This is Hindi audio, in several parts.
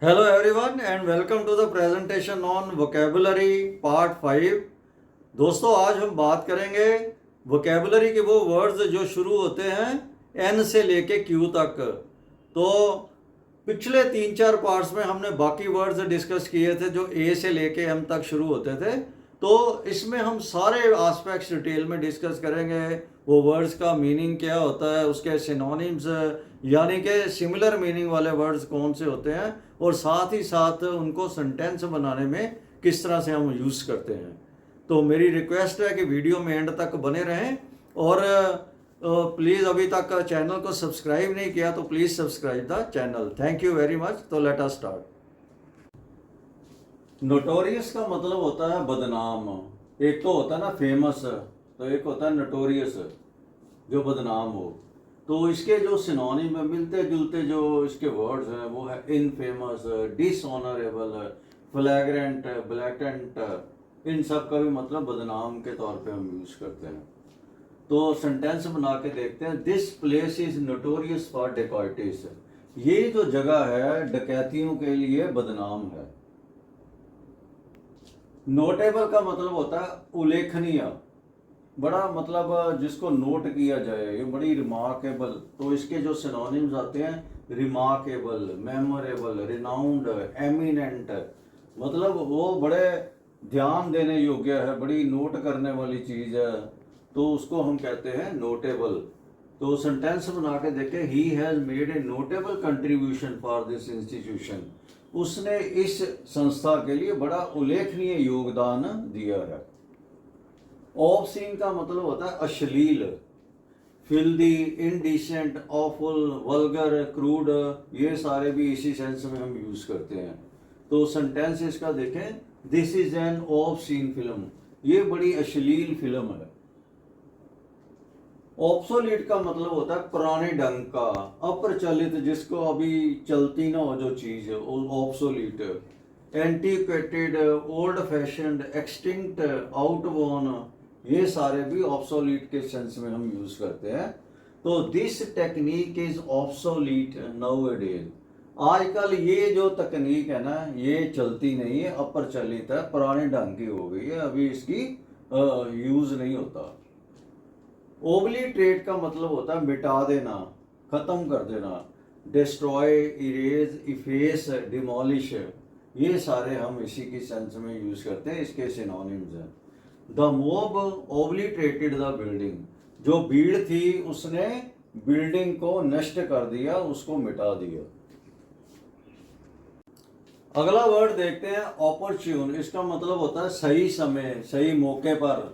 Hello everyone and welcome to the presentation on vocabulary part 5। दोस्तों आज हम बात करेंगे vocabulary के वो वर्ड्स जो शुरू होते हैं N से लेके Q तक। तो पिछले 3-4 पार्ट्स में हमने बाकी वर्ड्स डिस्कस किए थे जो A से लेके M तक शुरू होते थे। तो इसमें हम सारे एस्पेक्ट्स डिटेल में डिस्कस करेंगे। वो वर्ड्स का मीनिंग क्या होता है, उसके सिनोनिम्स यानी कि सिमिलर मीनिंग वाले वर्ड्स कौन से होते हैं, और साथ ही साथ उनको सेंटेंस बनाने में किस तरह से हम यूज़ करते हैं। तो मेरी रिक्वेस्ट है कि वीडियो में एंड तक बने रहें, और प्लीज़ अभी तक चैनल को सब्सक्राइब नहीं किया तो please subscribe the channel. Thank you very much. तो लेट अस स्टार्ट। नोटोरियस का मतलब होता है बदनाम। एक तो होता है ना फेमस, तो एक होता है नोटोरियस जो बदनाम हो। तो इसके जो सिनोनिम में मिलते जुलते जो इसके वर्ड्स हैं वो है इनफेमस, डिसऑनरेबल, फ्लैग्रेंट, ब्लैटेंट। इन सब का भी मतलब बदनाम के तौर पे हम यूज करते हैं। तो सेंटेंस बना के देखते हैं। This place is notorious for dacoities. ये जो जगह है डकैतियों के लिए बदनाम है। नोटेबल का मतलब होता है उल्लेखनीय, बड़ा मतलब जिसको नोट किया जाए, ये बड़ी रिमार्केबल। तो इसके जो सिनोनिम्स आते हैं रिमार्केबल, मेमोरेबल, रिनाउंड, एमिनेंट, मतलब वो बड़े ध्यान देने योग्य है, बड़ी नोट करने वाली चीज है, तो उसको हम कहते हैं नोटेबल। तो सेंटेंस बना के देखें। ही has made a notable contribution for this institution. उसने इस संस्था के लिए बड़ा उल्लेखनीय योगदान दिया है। ऑब्सीन का मतलब होता है अश्लील, filthy, indecent, awful, vulgar, crude. ये सारे भी इसी सेंस में हम यूज करते हैं। तो सेंटेंस इसका देखें। This is an obscene film. ये बड़ी अश्लील फिल्म है। ऑब्सोलीट का मतलब होता है पुराने ढंग का, अप्रचलित, जिसको अभी चलती ना हो जो चीज है, obsolete. Antiquated, old fashioned, extinct, outworn, ये सारे भी ऑब्सोलीट के सेंस में हम यूज करते हैं। तो this technique is obsolete nowadays. आजकल ये जो तकनीक है ना, ये चलती नहीं है, अप्रचलित है, पुराने ढंग की हो गई है, अभी इसकी यूज नहीं होता। ओब्लिटरेट का मतलब होता है मिटा देना, खत्म कर देना। डिस्ट्रॉय, इरेज, इफेस, डिमोलिश, ये सारे हम इसी की सेंस में यूज करते हैं। इसके सिनोनिम्स हैं। The mob obliterated the building. जो भीड़ थी उसने बिल्डिंग को नष्ट कर दिया, उसको मिटा दिया। अगला वर्ड देखते हैं ऑपर्च्यून। इसका मतलब होता है सही समय, सही मौके पर।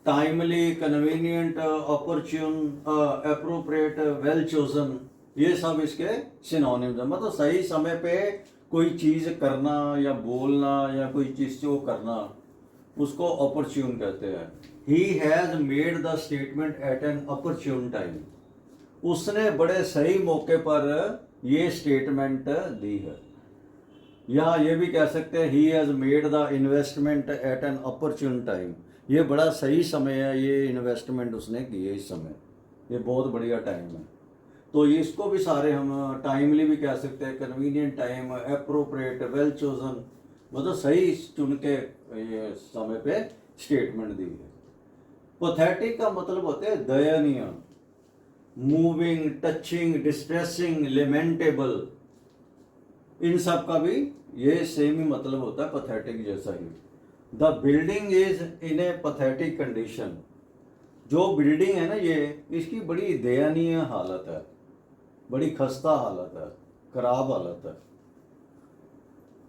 Timely, convenient, opportune, appropriate, well chosen, ये सब इसके सिनोनिम्स हैं। मतलब सही समय पे कोई चीज करना या बोलना या कोई चीज को करना, उसको अपॉर्चून कहते हैं। He has made the statement at an opportune time. उसने बड़े सही मौके पर ये स्टेटमेंट दी है। या ये भी कह सकते हैं he has made the investment at an opportune time. ये बड़ा सही समय है, ये इन्वेस्टमेंट उसने की है इस समय, ये बहुत बढ़िया टाइम है। तो ये इसको भी सारे हम टाइमली भी कह सकते हैं, convenient time, appropriate, well chosen, मतलब सही चुन के ये समय पे स्टेटमेंट दी है। पैथेटिक का मतलब होते हैं दयनीय, मूविंग, टचिंग, डिस्ट्रेसिंग, लेमेंटेबल। इन सब का भी ये सेम ही मतलब होता है पैथेटिक जैसा ही। The building is in a pathetic condition. जो बिल्डिंग है ना, ये इसकी बड़ी दयनीय हालत है, बड़ी खस्ता हालत है, खराब हालत है।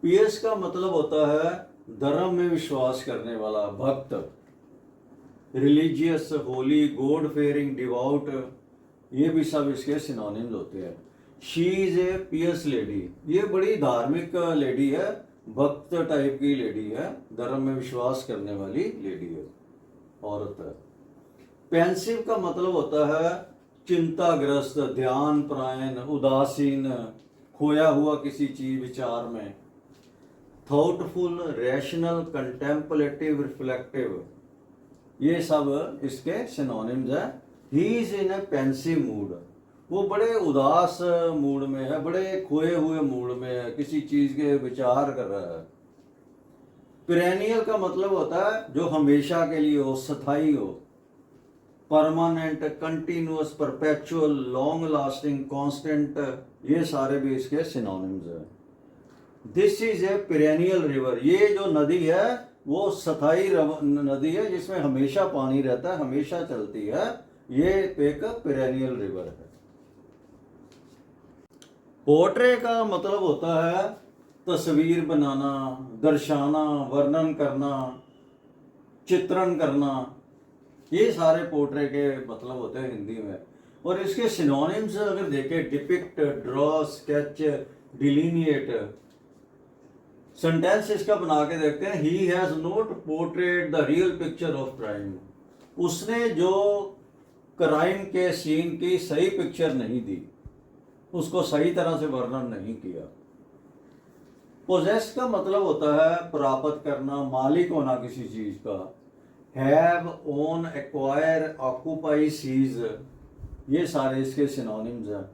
पियस का मतलब होता है धर्म में विश्वास करने वाला, भक्त। Religious, holy, god fearing, devout, ये भी सब इसके सिनोनिम्स होते हैं। She is a pious lady. ये बड़ी धार्मिक लेडी है, भक्त टाइप की लेडी है, धर्म में विश्वास करने वाली लेडी है, औरत है। पेंसिव का मतलब होता है चिंताग्रस्त, ध्यान परायण, उदासीन, खोया हुआ किसी चीज विचार में। थॉटफुल, रैशनल, कंटेम्पलेटिव, रिफ्लेक्टिव, ये सब इसके सिनोनिम्स है। He is in A pensive mood. वो बड़े उदास मूड में है, बड़े खोए हुए मूड में है, किसी चीज के विचार कर रहा है। पेरेनियल का मतलब होता है जो हमेशा के लिए हो, स्थायी हो, permanent, continuous, perpetual, long lasting, constant, ये सारे भी इसके सिनोनिम्स हैं। This is a perennial river, ये जो नदी है वो स्थायी नदी है जिसमें हमेशा पानी रहता है, हमेशा चलती है, ये एक पेरेनियल रिवर है। पोर्ट्रे का मतलब होता है तस्वीर बनाना, दर्शाना, वर्णन करना, चित्रण करना, ये सारे पोर्ट्रे के मतलब होते हैं हिंदी में। और इसके सिनोनिम्स अगर देखें, डिपिक्ट, ड्रॉ, स्केच, डिलीनिएट। सेंटेंस इसका बना के देखते हैं। He has not portrait the real picture of crime, उसने जो क्राइम के सीन की सही पिक्चर नहीं दी, उसको सही तरह से वर्णन नहीं किया। पोजेस का मतलब होता है प्राप्त करना, मालिक होना किसी चीज का। Have, own, acquire, occupy, seize, ये सारे इसके सिनोनिम्स हैं।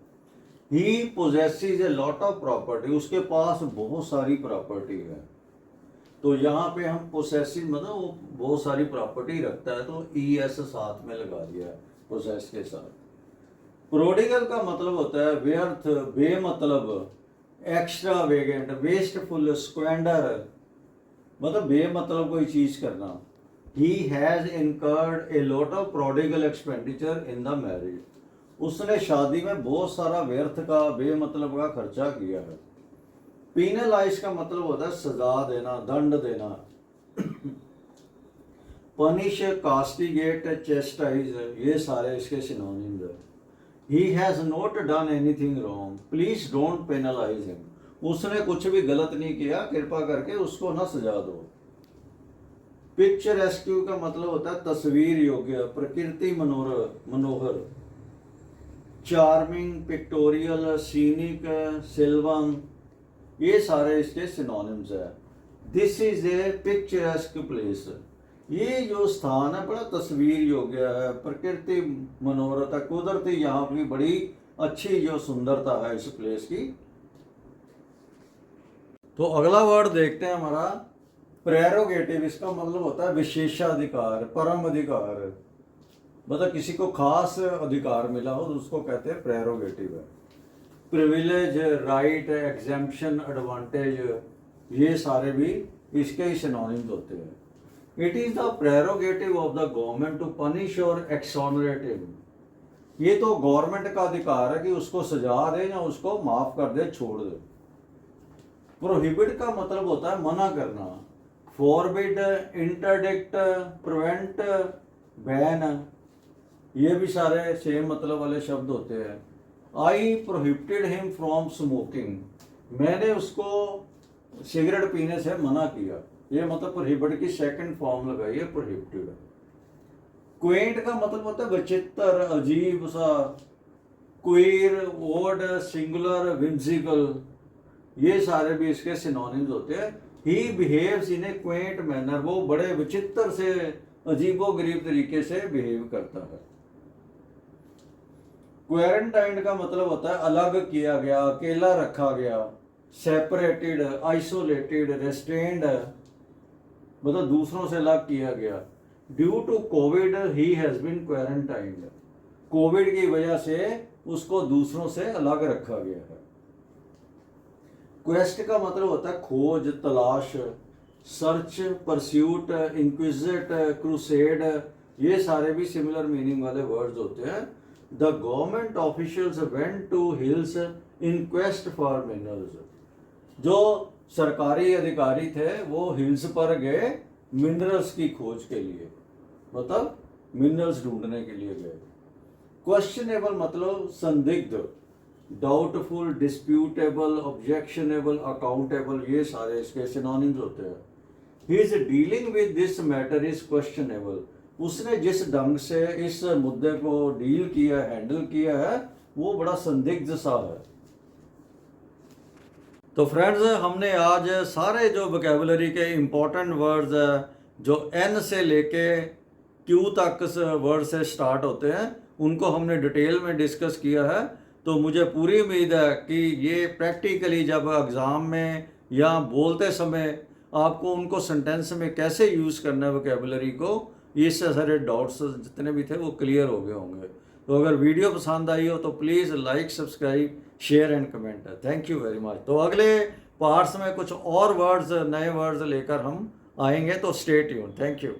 He possesses a lot of property, उसके पास बहुत सारी प्रॉपर्टी है। तो यहाँ पे हम पोसेसिव मतलब वो बहुत सारी प्रॉपर्टी रखता है, तो ई एस साथ में लगा दिया है पोसेस के साथ। प्रोडिगल का मतलब होता है व्यर्थ, बेमतलब, एक्स्ट्रा वेगेंट, वेस्टफुल, स्क्वेंडर, मतलब बेमतलब कोई चीज करना। He has incurred A lot of prodigal expenditure in the marriage, उसने शादी में बहुत सारा व्यर्थ का, बेमतलब का खर्चा किया है। पीनलाइज का मतलब होता है सजा देना, दंड देना। पनिश, कास्टिगेट, चेस्टाइज, ये सारे इसके सिनोनिम्स हैं। He has not done anything wrong, please don't penalize him, उसने कुछ भी गलत नहीं किया, कृपा करके उसको ना सजा दो। पिक्चरेस्क्यू का मतलब होता है तस्वीर योग्य, प्रकृति मनोहर। चार्मिंग, पिक्टोरियल, सीनिक, सिल्वन, ये सारे इसके सिनोनिम्स है। This is a picturesque place, ये जो स्थान है बड़ा तस्वीर योग्य है, प्रकृति मनोरथ है, कुदरती यहाँ की बड़ी अच्छी जो सुंदरता है इस प्लेस की। तो अगला वर्ड देखते हैं हमारा प्रेरोगेटिव। इसका मतलब होता है विशेषाधिकार, परम अधिकार, मतलब किसी को खास अधिकार मिला हो तो उसको कहते हैं प्रेरोगेटिव है। प्रिविलेज, राइट, एग्जेम्पशन, एडवांटेज, ये सारे भी इसके ही सिनोनिम्स होते हैं। It is the prerogative of the government to punish और एक्सोनरेट हिम, ये तो गवर्नमेंट का अधिकार है कि उसको सजा दे या उसको माफ कर दे, छोड़ दे। प्रोहिबिट का मतलब होता है मना करना। फॉरबिड, इंटरडिक्ट, प्रिवेंट, बैन, ये भी सारे सेम मतलब वाले शब्द होते हैं। आई प्रोहिबिटेड हिम फ्रॉम स्मोकिंग, मैंने उसको सिगरेट पीने से मना किया, ये मतलब प्रोहिबिट की सेकंड फॉर्म लगाई है, प्रोहिबिटेड। क्वेंट का मतलब होता है विचित्र, अजीब सा। क्वीर, ओड, सिंगुलर, विम्सिकल, ये सारे भी इसके सिनोनिम्स होते हैं। He behaves in A Quint manner, वो बड़े विचित्र से, अजीबोगरीब तरीके से बिहेव करता है। क्वारंटाइन का मतलब होता है अलग किया गया, अकेला रखा गया। सेपरेटेड, आइसोलेटेड, रेस्ट्रेन्ड, मतलब दूसरों से अलग किया गया। Due to covid he has been quarantined, covid की वजह से उसको दूसरों से अलग रखा गया है। क्वेस्ट का मतलब होता है खोज, तलाश। सर्च, परस्यूट, इंक्विजिट, क्रूसेड, ये सारे भी सिमिलर मीनिंग वाले वर्ड्स होते हैं। The government officials went to hills in quest for minerals, जो सरकारी अधिकारी थे वो हिल्स पर गए मिनरल्स की खोज के लिए, मतलब मिनरल्स ढूंढने के लिए गए। क्वेश्चनेबल मतलब संदिग्ध, डाउटफुल, डिस्प्यूटेबल, ऑब्जेक्शनेबल, अकाउंटेबल, ये सारे इसके सिनोनिम्स होते हैं। He is dealing with this matter is questionable, उसने जिस ढंग से इस मुद्दे को डील किया, हैंडल किया है, वो बड़ा संदिग्ध सा है। तो फ्रेंड्स, हमने आज सारे जो वोकैबुलरी के इम्पोर्टेंट वर्ड्स जो एन से लेके क्यू तक वर्ड से स्टार्ट होते हैं, उनको हमने डिटेल में डिस्कस किया है। तो मुझे पूरी उम्मीद है कि ये प्रैक्टिकली जब एग्ज़ाम में या बोलते समय आपको उनको सेंटेंस में कैसे यूज़ करना है वोकेबलरी को, ये सारे डाउट्स जितने भी थे वो क्लियर हो गए होंगे। तो अगर वीडियो पसंद आई हो तो please like, subscribe, share and comment. Thank you very much. तो अगले पार्ट्स में कुछ और वर्ड्स, नए वर्ड्स लेकर हम आएंगे, तो स्टे ट्यून। Thank you.